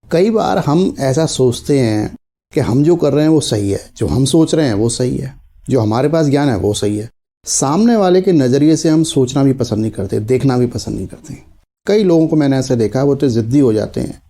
कई बार हम ऐसा सोचते हैं कि हम जो कर रहे हैं वो सही है, जो हम सोच रहे हैं वो सही है, जो हमारे पास ज्ञान है वो सही है। सामने वाले के नज़रिए से हम सोचना भी पसंद नहीं करते, देखना भी पसंद नहीं करते। कई लोगों को मैंने ऐसे देखा है, वो तो ज़िद्दी हो जाते हैं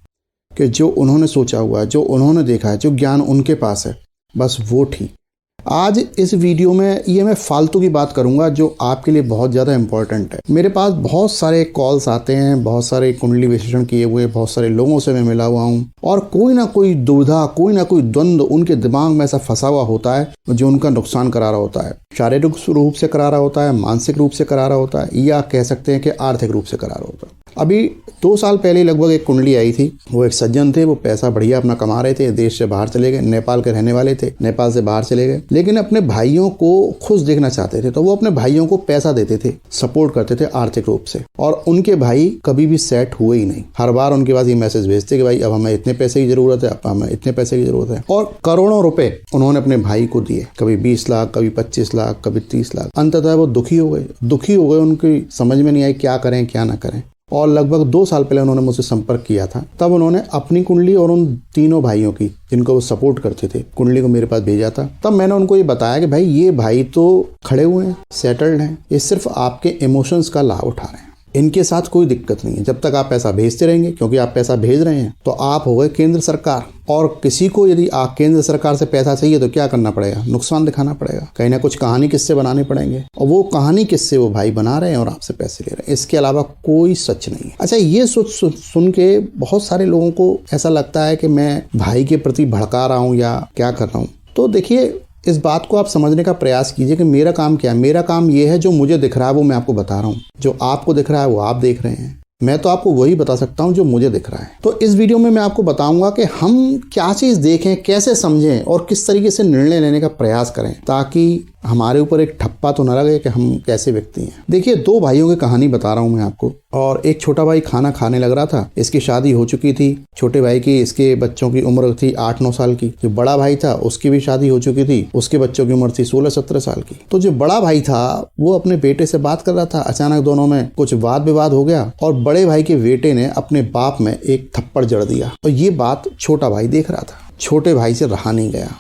कि जो उन्होंने सोचा हुआ है, जो उन्होंने देखा है, जो ज्ञान उनके पास है, बस वो ठीक। आज इस वीडियो में ये मैं फालतू की बात करूंगा जो आपके लिए बहुत ज़्यादा इंपॉर्टेंट है। मेरे पास बहुत सारे कॉल्स आते हैं, बहुत सारे कुंडली विश्लेषण किए हुए बहुत सारे लोगों से मैं मिला हुआ हूँ, और कोई ना कोई दुविधा, कोई ना कोई द्वंद्व उनके दिमाग में ऐसा फंसा हुआ होता है जो उनका नुकसान करा रहा होता है। शारीरिक रूप से करा रहा होता है, मानसिक रूप से करा रहा होता है, या कह सकते हैं कि आर्थिक रूप से करा रहा होता है। अभी 2 साल पहले लगभग एक कुंडली आई थी। वो एक सज्जन थे, वो पैसा बढ़िया अपना कमा रहे थे, देश से बाहर चले गए, नेपाल के रहने वाले थे, नेपाल से बाहर चले गए, लेकिन अपने भाइयों को खुश देखना चाहते थे। तो वो अपने भाइयों को पैसा देते थे, सपोर्ट करते थे आर्थिक रूप से, और उनके भाई कभी भी सेट हुए ही नहीं। हर बार उनके पास ये मैसेज भेजते कि भाई अब हमें इतने पैसे की जरूरत है, अब हमें इतने पैसे की जरूरत है, और करोड़ों रुपए उन्होंने अपने भाई को दिए, कभी 20 लाख, कभी 25 लाख, कभी 30 लाख। अंततः वो दुखी हो गए, उनकी समझ में नहीं आई क्या करें क्या ना करें। और लगभग 2 साल पहले उन्होंने मुझसे संपर्क किया था। तब उन्होंने अपनी कुंडली और उन तीनों भाइयों की, जिनको वो सपोर्ट करते थे, कुंडली को मेरे पास भेजा था। तब मैंने उनको ये बताया कि भाई ये भाई तो खड़े हुए हैं, सेटल्ड हैं, ये सिर्फ आपके इमोशंस का लाभ उठा रहे हैं, इनके साथ कोई दिक्कत नहीं है। जब तक आप पैसा भेजते रहेंगे, क्योंकि आप पैसा भेज रहे हैं, तो आप हो गए केंद्र सरकार, और किसी को यदि आप केंद्र सरकार से पैसा चाहिए तो क्या करना पड़ेगा? नुकसान दिखाना पड़ेगा, कहीं ना कुछ कहानी किस्से बनाने पड़ेंगे, और वो कहानी किस्से वो भाई बना रहे हैं और आपसे पैसे ले रहे हैं। इसके अलावा कोई सच नहीं है। अच्छा, ये सुन के बहुत सारे लोगों को ऐसा लगता है कि मैं भाई के प्रति भड़का रहा हूँ या क्या कर रहा हूँ। तो देखिए, इस बात को आप समझने का प्रयास कीजिए कि मेरा काम क्या है। मेरा काम ये है, जो मुझे दिख रहा है वो मैं आपको बता रहा हूँ, जो आपको दिख रहा है वो आप देख रहे हैं। मैं तो आपको वही बता सकता हूँ जो मुझे दिख रहा है। तो इस वीडियो में मैं आपको बताऊंगा कि हम क्या चीज़ देखें, कैसे समझें, और किस तरीके से निर्णय लेने का प्रयास करें, ताकि हमारे ऊपर एक ठप्पा तो न लगे कि हम कैसे व्यक्ति हैं। देखिए, 2 भाइयों की कहानी बता रहा हूँ मैं आपको। और एक छोटा भाई खाना खाने लग रहा था, इसकी शादी हो चुकी थी। छोटे भाई की, इसके बच्चों की उम्र थी 8-9 साल की। जो बड़ा भाई था उसकी भी शादी हो चुकी थी, उसके बच्चों की उम्र थी 16-17 साल की। तो जो बड़ा भाई था वो अपने बेटे से बात कर रहा था। अचानक दोनों में कुछ वाद विवाद हो गया, और बड़े भाई के बेटे ने अपने बाप में एक थप्पड़ जड़ दिया। और ये बात छोटा भाई देख रहा था। छोटे भाई से रहा नहीं गया,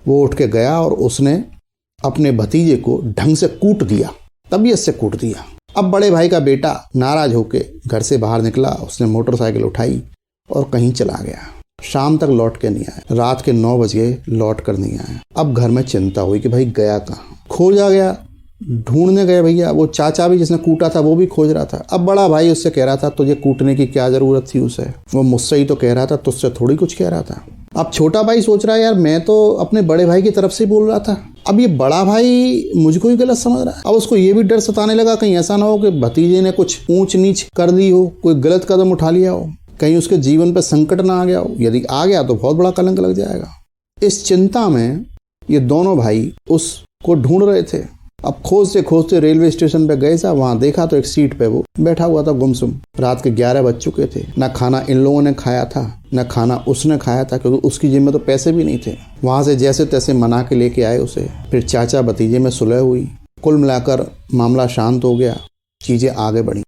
वो उठ के गया और उसने अपने भतीजे को ढंग से कूट दिया, तबीयत से कूट दिया। अब बड़े भाई का बेटा नाराज होके घर से बाहर निकला, उसने मोटरसाइकिल उठाई और कहीं चला गया। शाम तक लौट के नहीं आया, रात के 9 बज गए, लौट कर नहीं आया। अब घर में चिंता हुई कि भाई गया कहाँ, खोजा गया, ढूंढने गए भैया। वो चाचा भी जिसने कूटा था वो भी खोज रहा था। अब बड़ा भाई उससे कह रहा था तुझे कूटने की क्या जरूरत थी उसे, वो मुझसे ही तो कह रहा था, तुझसे थोड़ी कुछ कह रहा था। अब छोटा भाई सोच रहा है यार मैं तो अपने बड़े भाई की तरफ से बोल रहा था, अब ये बड़ा भाई मुझको ही गलत समझ रहा है। अब उसको ये भी डर सताने लगा कहीं ऐसा ना हो कि भतीजे ने कुछ ऊंच नीच कर दी हो, कोई गलत कदम उठा लिया हो, कहीं उसके जीवन पर संकट ना आ गया हो। यदि आ गया तो बहुत बड़ा कलंक लग जाएगा। इस चिंता में ये दोनों भाई उसको ढूंढ रहे थे। अब खोजते खोजते रेलवे स्टेशन पे गए सा, वहां देखा तो एक सीट पे वो बैठा हुआ था गुमसुम। रात के 11 बज चुके थे। ना खाना इन लोगों ने खाया था, ना खाना उसने खाया था, क्योंकि उसकी जेब में तो पैसे भी नहीं थे। वहां से जैसे तैसे मना के लेके आए उसे। फिर चाचा भतीजे में सुलह हुई। कुल मिलाकर मामला शांत हो गया, चीजें आगे बढ़ी।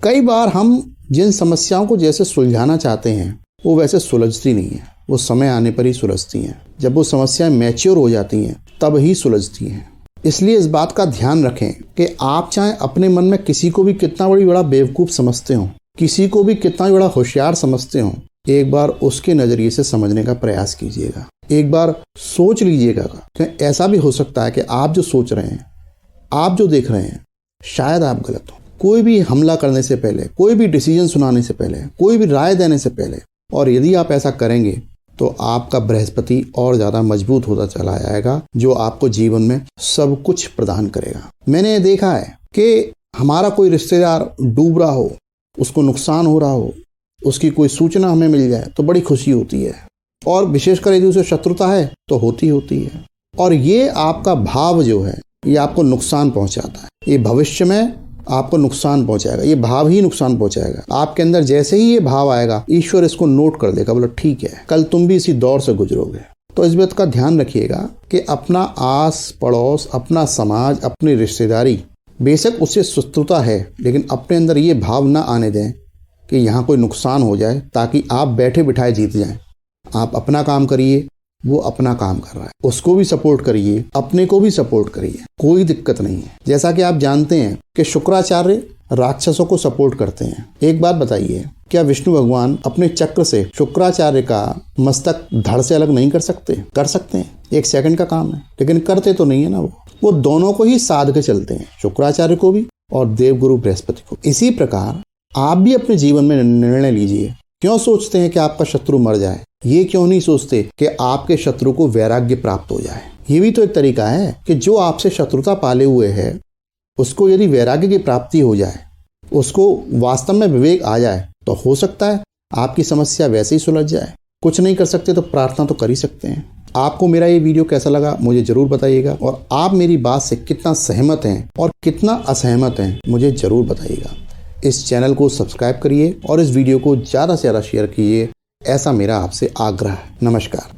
कई बार हम जिन समस्याओं को जैसे सुलझाना चाहते हैं वो वैसे सुलझती नहीं है, वो समय आने पर ही सुलझती हैं। जब वो समस्याएं मैच्योर हो जाती हैं तब ही सुलझती हैं। इसलिए इस बात का ध्यान रखें कि आप चाहे अपने मन में किसी को भी कितना बड़ा बेवकूफ़ समझते हो, किसी को भी कितना बड़ा होशियार समझते हो, एक बार उसके नज़रिए से समझने का प्रयास कीजिएगा। एक बार सोच लीजिएगा कि ऐसा भी हो सकता है कि आप जो सोच रहे हैं, आप जो देख रहे हैं, शायद आप गलत हो। कोई भी हमला करने से पहले, कोई भी डिसीजन सुनाने से पहले, कोई भी राय देने से पहले, और यदि आप ऐसा करेंगे तो आपका बृहस्पति और ज़्यादा मजबूत होता चला जाएगा, जो आपको जीवन में सब कुछ प्रदान करेगा। मैंने देखा है कि हमारा कोई रिश्तेदार डूब रहा हो, उसको नुकसान हो रहा हो, उसकी कोई सूचना हमें मिल जाए तो बड़ी खुशी होती है, और विशेषकर यदि उसे शत्रुता है तो होती है। और ये आपका भाव जो है ये आपको नुकसान पहुंचाता है। ये भविष्य में आपको नुकसान पहुंचाएगा, ये भाव ही नुकसान पहुंचाएगा। आपके अंदर जैसे ही ये भाव आएगा, ईश्वर इसको नोट कर देगा, बोलो ठीक है, कल तुम भी इसी दौर से गुजरोगे। तो इस बात का ध्यान रखिएगा कि अपना आस पड़ोस, अपना समाज, अपनी रिश्तेदारी, बेशक उससे शत्रुता है, लेकिन अपने अंदर ये भाव ना आने दें कि यहाँ कोई नुकसान हो जाए ताकि आप बैठे बिठाए जीत जाएं। आप अपना काम करिए, वो अपना काम कर रहा है, उसको भी सपोर्ट करिए, अपने को भी सपोर्ट करिए, कोई दिक्कत नहीं है। जैसा कि आप जानते हैं कि शुक्राचार्य राक्षसों को सपोर्ट करते हैं। एक बात बताइए, क्या विष्णु भगवान अपने चक्र से शुक्राचार्य का मस्तक धड़ से अलग नहीं कर सकते? कर सकते हैं, 1 सेकंड का काम है, लेकिन करते तो नहीं है ना। वो दोनों को ही साध के चलते हैं, शुक्राचार्य को भी और देवगुरु बृहस्पति को। इसी प्रकार आप भी अपने जीवन में निर्णय लीजिए। क्यों सोचते हैं कि आपका शत्रु मर जाए? ये क्यों नहीं सोचते कि आपके शत्रु को वैराग्य प्राप्त हो जाए? ये भी तो एक तरीका है कि जो आपसे शत्रुता पाले हुए है उसको यदि वैराग्य की प्राप्ति हो जाए, उसको वास्तव में विवेक आ जाए, तो हो सकता है आपकी समस्या वैसे ही सुलझ जाए। कुछ नहीं कर सकते तो प्रार्थना तो कर ही सकते हैं। आपको मेरा ये वीडियो कैसा लगा मुझे जरूर बताइएगा, और आप मेरी बात से कितना सहमत हैं और कितना असहमत हैं मुझे जरूर बताइएगा। इस चैनल को सब्सक्राइब करिए और इस वीडियो को ज़्यादा से ज़्यादा शेयर कीजिए, ऐसा मेरा आपसे आग्रह है। नमस्कार।